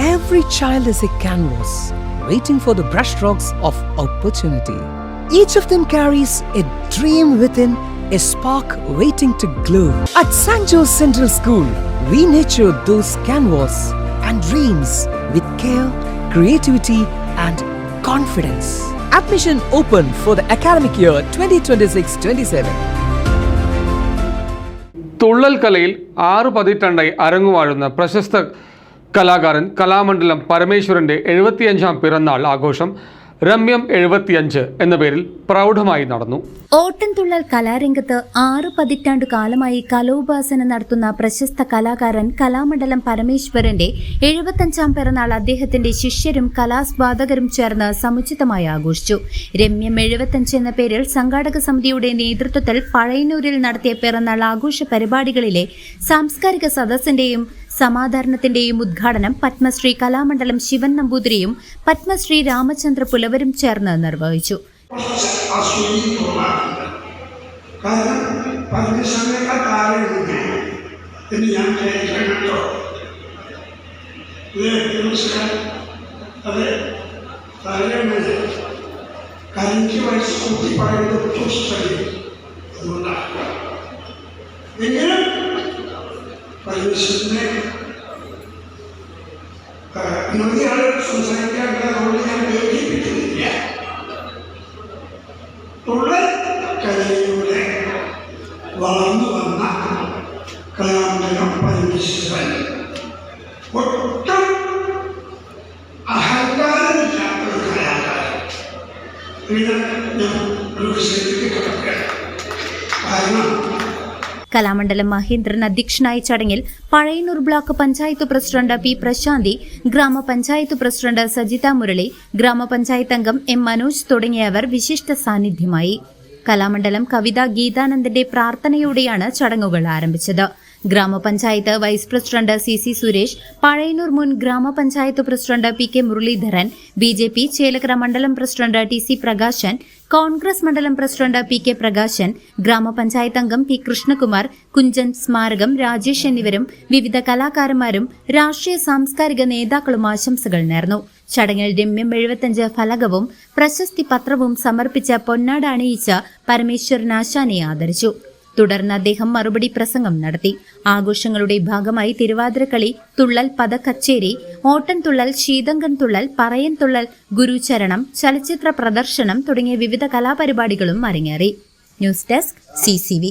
Every child is a canvas, waiting for the brushstrokes of opportunity. Each of them carries a dream within, a spark waiting to glow. At St. Joe's Central School, we nurture those canvas and dreams with care, creativity and confidence. Admission open for the academic year 2026-27. തുള്ളൽ കലയിൽ 6 പതിറ്റാണ്ടായി അരങ്ങുവാഴുന്ന പ്രശസ്ത കലാകാരൻ കലാമണ്ഡലം പരമേശ്വരന്റെ 75ാം പിറന്നാൾ ആഘോഷം രമ്യം 75 എന്ന പേരിൽ പ്രൗഢമായി നടന്നു. ഓട്ടൻതുള്ളൽ കലാരംഗത്ത് 6 പതിറ്റാണ്ടു കാലമായി കലോപാസന നടത്തുന്ന പ്രശസ്ത കലാകാരൻ കലാമണ്ഡലം പരമേശ്വരന്റെ 75ാം പിറന്നാൾ അദ്ദേഹത്തിന്റെ ശിഷ്യരും കലാസ്വാദകരും ചേർന്ന് സമുചിതമായി ആഘോഷിച്ചു. രമ്യം 75 എന്ന പേരിൽ സംഘാടക സമിതിയുടെ നേതൃത്വത്തിൽ പഴയന്നൂരിൽ നടത്തിയ പിറന്നാൾ ആഘോഷ പരിപാടികളിലെ സാംസ്കാരിക സദസ്സിന്റെയും സമാധാരണത്തിന്റെയും ഉദ്ഘാടനം പത്മശ്രീ കലാമണ്ഡലം ശിവൻ നമ്പൂതിരിയും പത്മശ്രീ രാമചന്ദ്ര പുലവരും ചേർന്ന് നിർവഹിച്ചു. പരമേശ്വരനെ ആളുകൾ സംസാരിക്കാൻ ഞാൻ ഏകീപിക്കുന്നില്ല. തുള്ളൽ കലയിലൂടെ വളർന്നു വന്ന കലാമണ്ഡലം പരമേശ്വരൻ ഒട്ടും അഹങ്കാരമില്ലാത്ത ഒരു കലാകാരൻ. ഞാൻ ഒരു വിഷയത്തിലേക്ക് കിടക്കുകയാണ്. കാരണം കലാമണ്ഡലം മഹേന്ദ്രൻ അധ്യക്ഷനായ ചടങ്ങിൽ Pazhayannur block panchayat president P Prasanthi, ഗ്രാമപഞ്ചായത്ത് പ്രസിഡന്റ് സജിത മുരളി, ഗ്രാമപഞ്ചായത്ത് അംഗം എം മനോജ് തുടങ്ങിയവർ വിശിഷ്ട സാന്നിധ്യമായി. കലാമണ്ഡലം കവിത ഗീതാനന്ദന്റെ പ്രാർത്ഥനയോടെയാണ് ചടങ്ങുകൾ ആരംഭിച്ചത്. ഗ്രാമപഞ്ചായത്ത് vice president C Suresh, Pazhayannur മുൻ ഗ്രാമപഞ്ചായത്ത് president P K Muraleedharan, BJP Chelakkara മണ്ഡലം പ്രസിഡന്റ് TC പ്രകാശൻ, കോൺഗ്രസ് മണ്ഡലം പ്രസിഡന്റ് പി കെ പ്രകാശൻ, ഗ്രാമപഞ്ചായത്ത് അംഗം പി കൃഷ്ണകുമാർ, കുഞ്ചൻ സ്മാരകം രാജേഷ് എന്നിവരും വിവിധ കലാകാരന്മാരും രാഷ്ട്രീയ സാംസ്കാരിക നേതാക്കളും ആശംസകൾ നേർന്നു. ചടങ്ങിൽ രമ്യം 75 ഫലകവും പ്രശസ്തി പത്രവും സമർപ്പിച്ച പൊന്നാട അണിയിച്ച പരമേശ്വരനാശാനെ ആദരിച്ചു. തുടർന്ന് അദ്ദേഹം മറുപടി പ്രസംഗം നടത്തി. ആഘോഷങ്ങളുടെ ഭാഗമായി തിരുവാതിരക്കളി, തുള്ളൽ, പദക്കച്ചേരി, ഓട്ടൻതുള്ളൽ, ശീതങ്കൻ തുള്ളൽ, പറയൻ തുള്ളൽ, ഗുരുചരണം, ചലച്ചിത്ര പ്രദർശനം തുടങ്ങിയ വിവിധ കലാപരിപാടികളും അരങ്ങേറി. News desk CCV.